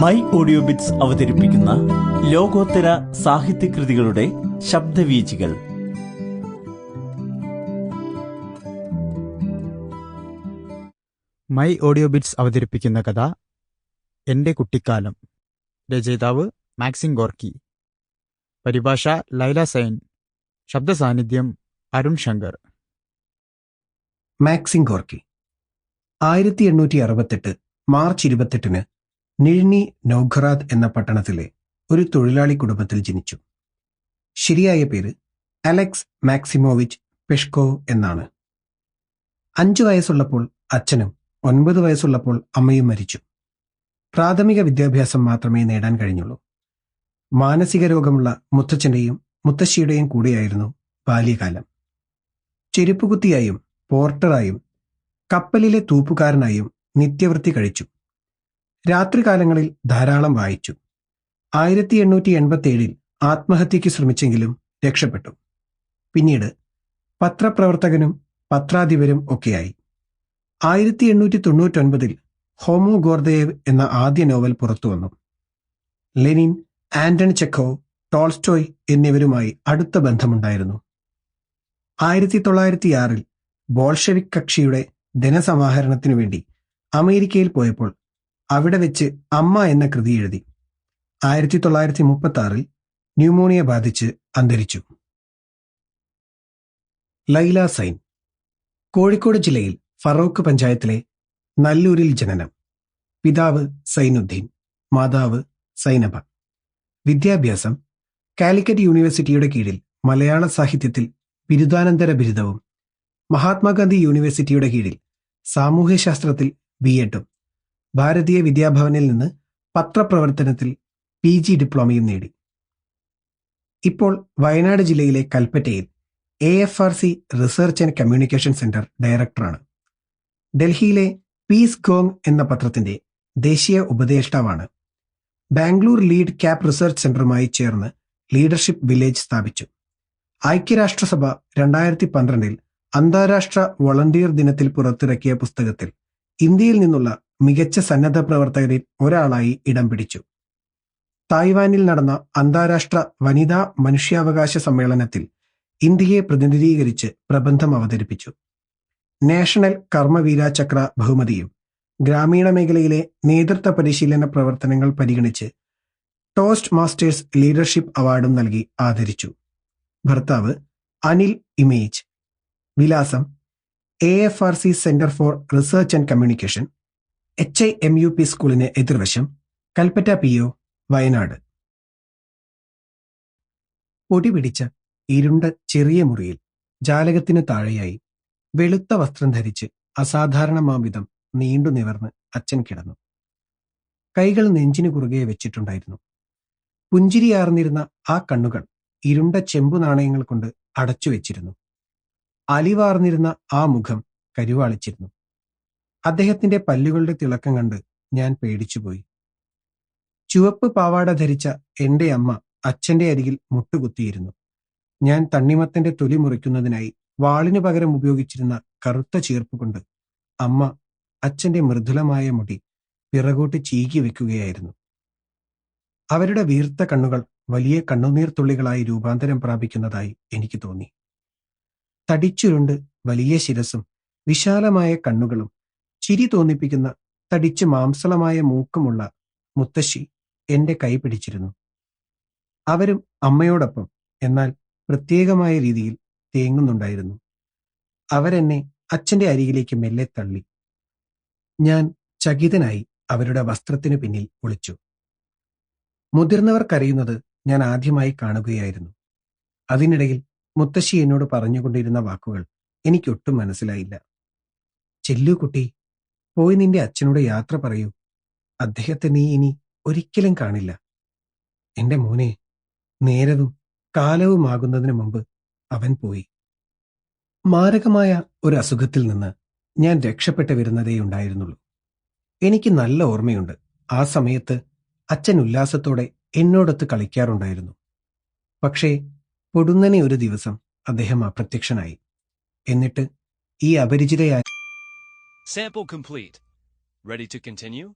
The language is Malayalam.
മൈ ഓഡിയോ ബിറ്റ്സ് അവതരിപ്പിക്കുന്ന ലോകോത്തര സാഹിത്യകൃതികളുടെ ശബ്ദവീചികൾ. മൈ ഓഡിയോ ബിറ്റ്സ് അവതരിപ്പിക്കുന്ന കഥ എൻ്റെ കുട്ടിക്കാലം. രചയിതാവ് മാക്സിം ഗോർക്കി. പരിഭാഷ ലൈല സൈൻ. ശബ്ദസാന്നിധ്യം Arun Shankar. Maxim Gorky 1868 March 28 Nizhny Novgorod എന്ന പട്ടണത്തിലെ ഒരു തൊഴിലാളി കുടുംബത്തിൽ ജനിച്ചു. ശരിയായ പേര് അലക്സ് മാക്സിമോവിച്ച് പെഷ്കോവ് എന്നാണ്. 5 വയസ്സുള്ളപ്പോൾ അച്ഛനും 9 വയസ്സുള്ളപ്പോൾ അമ്മയും മരിച്ചു. പ്രാഥമിക വിദ്യാഭ്യാസം മാത്രമേ നേടാൻ കഴിഞ്ഞുള്ളൂ. മാനസിക രോഗമുള്ള മുത്തച്ഛൻ്റെയും മുത്തശ്ശിയുടെയും കൂടെയായിരുന്നു ബാല്യകാലം. ചെരുപ്പുകുത്തിയായും പോർട്ടറായും കപ്പലിലെ തൂപ്പുകാരനായും നിത്യവൃത്തി കഴിച്ചു. രാത്രികാലങ്ങളിൽ ധാരാളം വായിച്ചു. 1887 ആത്മഹത്യയ്ക്ക് ശ്രമിച്ചെങ്കിലും രക്ഷപ്പെട്ടു. പിന്നീട് പത്രപ്രവർത്തകനും പത്രാധിപരും ഒക്കെയായി. 1899 ഹോമോ ഗോർദയേവ് എന്ന ആദ്യ നോവൽ പുറത്തുവന്നു. ലെനിൻ, ആന്റൺ ചെക്കോവ്, ടോൾസ്റ്റോയ് എന്നിവരുമായി അടുത്ത ബന്ധമുണ്ടായിരുന്നു. 1906 ബോൾഷെവിക് കക്ഷിയുടെ ധനസമാഹരണത്തിനു വേണ്ടി അമേരിക്കയിൽ പോയപ്പോൾ അവിടെ വെച്ച് അമ്മ എന്ന കൃതി എഴുതി. 1936 ന്യൂമോണിയ ബാധിച്ച് അന്തരിച്ചു. ലൈല സൈൻ കോഴിക്കോട് ജില്ലയിൽ ഫറോക്ക് പഞ്ചായത്തിലെ നല്ലൂരിൽ ജനനം. പിതാവ് സൈനുദ്ദീൻ, മാതാവ് സൈനബ. വിദ്യാഭ്യാസം കാലിക്കറ്റ് യൂണിവേഴ്സിറ്റിയുടെ കീഴിൽ മലയാള സാഹിത്യത്തിൽ ബിരുദാനന്തര ബിരുദവും മഹാത്മാഗാന്ധി യൂണിവേഴ്സിറ്റിയുടെ കീഴിൽ സാമൂഹ്യശാസ്ത്രത്തിൽ ബിഎഡും ഭാരതീയ വിദ്യാഭവനിൽ നിന്ന് പത്രപ്രവർത്തനത്തിൽ PG ഡിപ്ലോമയും നേടി. ഇപ്പോൾ വയനാട് ജില്ലയിലെ കൽപ്പറ്റയിൽ AFRC research and communication centre ഡയറക്ടറാണ്. ഡൽഹിയിലെ പീസ് ഗോങ് എന്ന പത്രത്തിന്റെ ദേശീയ ഉപദേഷ്ടാവാണ്. ബാംഗ്ലൂർ ലീഡ് ക്യാപ് റിസർച്ച് സെന്ററുമായി ചേർന്ന് ലീഡർഷിപ്പ് വില്ലേജ് സ്ഥാപിച്ചു. ഐക്യരാഷ്ട്രസഭ 2012 അന്താരാഷ്ട്ര വോളണ്ടിയർ ദിനത്തിൽ പുറത്തിറക്കിയ പുസ്തകത്തിൽ ഇന്ത്യയിൽ നിന്നുള്ള മികച്ച സന്നദ്ധ പ്രവർത്തകരിൽ ഒരാളായി ഇടം പിടിച്ചു. തായ്വാനിൽ നടന്ന അന്താരാഷ്ട്ര വനിതാ മനുഷ്യാവകാശ സമ്മേളനത്തിൽ ഇന്ത്യയെ പ്രതിനിധീകരിച്ച് പ്രബന്ധം അവതരിപ്പിച്ചു. നാഷണൽ കർമ്മവീര ചക്ര ബഹുമതിയും ഗ്രാമീണ മേഖലയിലെ നേതൃത്വ പരിശീലന പ്രവർത്തനങ്ങൾ പരിഗണിച്ച് ടോസ്റ്റ് മാസ്റ്റേഴ്സ് ലീഡർഷിപ്പ് അവാർഡും നൽകി ആദരിച്ചു. ഭർത്താവ് അനിൽ ഇമേജ്. വിലാസം AFRC centre for research and communication, HIMUP സ്കൂളിന് എതിർവശം, കൽപ്പറ്റ PO, വയനാട്. പൊടി പിടിച്ച ഇരുണ്ട ചെറിയ മുറിയിൽ ജാലകത്തിന് താഴെയായി വെളുത്ത വസ്ത്രം ധരിച്ച് അസാധാരണമാംവിധം നീണ്ടു നിവർന്ന് അച്ഛൻ കിടന്നു. കൈകൾ നെഞ്ചിനു കുറുകെ വെച്ചിട്ടുണ്ടായിരുന്നു. പുഞ്ചിരിയാർന്നിരുന്ന ആ കണ്ണുകൾ ഇരുണ്ട ചെമ്പു നാണയങ്ങൾ കൊണ്ട് അടച്ചു വെച്ചിരുന്നു. അലിവാർന്നിരുന്ന ആ മുഖം കരുവാളിച്ചിരുന്നു. അദ്ദേഹത്തിന്റെ പല്ലുകളുടെ തിളക്കം കണ്ട് ഞാൻ പേടിച്ചുപോയി. ചുവപ്പ് പാവാട ധരിച്ച എന്റെ അമ്മ അച്ഛന്റെ അരികിൽ മുട്ടുകുത്തിയിരുന്നു. ഞാൻ തണ്ണിമത്തന്റെ തൊലി മുറിക്കുന്നതിനായി വാളിനു പകരം ഉപയോഗിച്ചിരുന്ന കറുത്ത ചീർപ്പ് കൊണ്ട് അമ്മ അച്ഛന്റെ മൃദുലമായ മുടി പിറകോട്ട് ചീകി വെക്കുകയായിരുന്നു. അവരുടെ വീർത്ത കണ്ണുകൾ വലിയ കണ്ണുനീർ തുള്ളികളായി രൂപാന്തരം പ്രാപിക്കുന്നതായി എനിക്ക് തോന്നി. തടിച്ചുരുണ്ട് വലിയ ശിരസും വിശാലമായ കണ്ണുകളും ചിരി തോന്നിപ്പിക്കുന്ന തടിച്ച് മാംസളമായ മൂക്കുമുള്ള മുത്തശ്ശി എന്റെ കൈ പിടിച്ചിരുന്നു. അവരും അമ്മയോടൊപ്പം എന്നാൽ പ്രത്യേകമായ രീതിയിൽ തേങ്ങുന്നുണ്ടായിരുന്നു. അവരെന്നെ അച്ഛന്റെ അരികിലേക്ക് മെല്ലെ തള്ളി. ഞാൻ ചകിതനായി അവരുടെ വസ്ത്രത്തിനു പിന്നിൽ ഒളിച്ചു. മുതിർന്നവർ കരയുന്നത് ഞാൻ ആദ്യമായി കാണുകയായിരുന്നു. അതിനിടയിൽ മുത്തശ്ശി എന്നോട് പറഞ്ഞുകൊണ്ടിരുന്ന വാക്കുകൾ എനിക്കൊട്ടും മനസ്സിലായില്ല. ചെല്ലു കുട്ടി, പോയി നിന്റെ അച്ഛനോട് യാത്ര പറയൂ. അദ്ദേഹത്തെ നീ ഇനി ഒരിക്കലും കാണില്ല. എന്റെ മോനെ, നേരവും കാലവുമാകുന്നതിന് മുമ്പ് അവൻ പോയി. മാരകമായ ഒരു അസുഖത്തിൽ നിന്ന് ഞാൻ രക്ഷപ്പെട്ടു വരുന്നതേയുണ്ടായിരുന്നുള്ളൂ. എനിക്ക് നല്ല ഓർമ്മയുണ്ട്, ആ സമയത്ത് അച്ഛൻ ഉല്ലാസത്തോടെ എന്നോടൊത്ത് കളിക്കാറുണ്ടായിരുന്നു. പക്ഷേ പൊടുന്നനെ ഒരു ദിവസം അദ്ദേഹം അപ്രത്യക്ഷനായി. എന്നിട്ട് ഈ അപരിചിതയായ Sample complete. Ready to continue?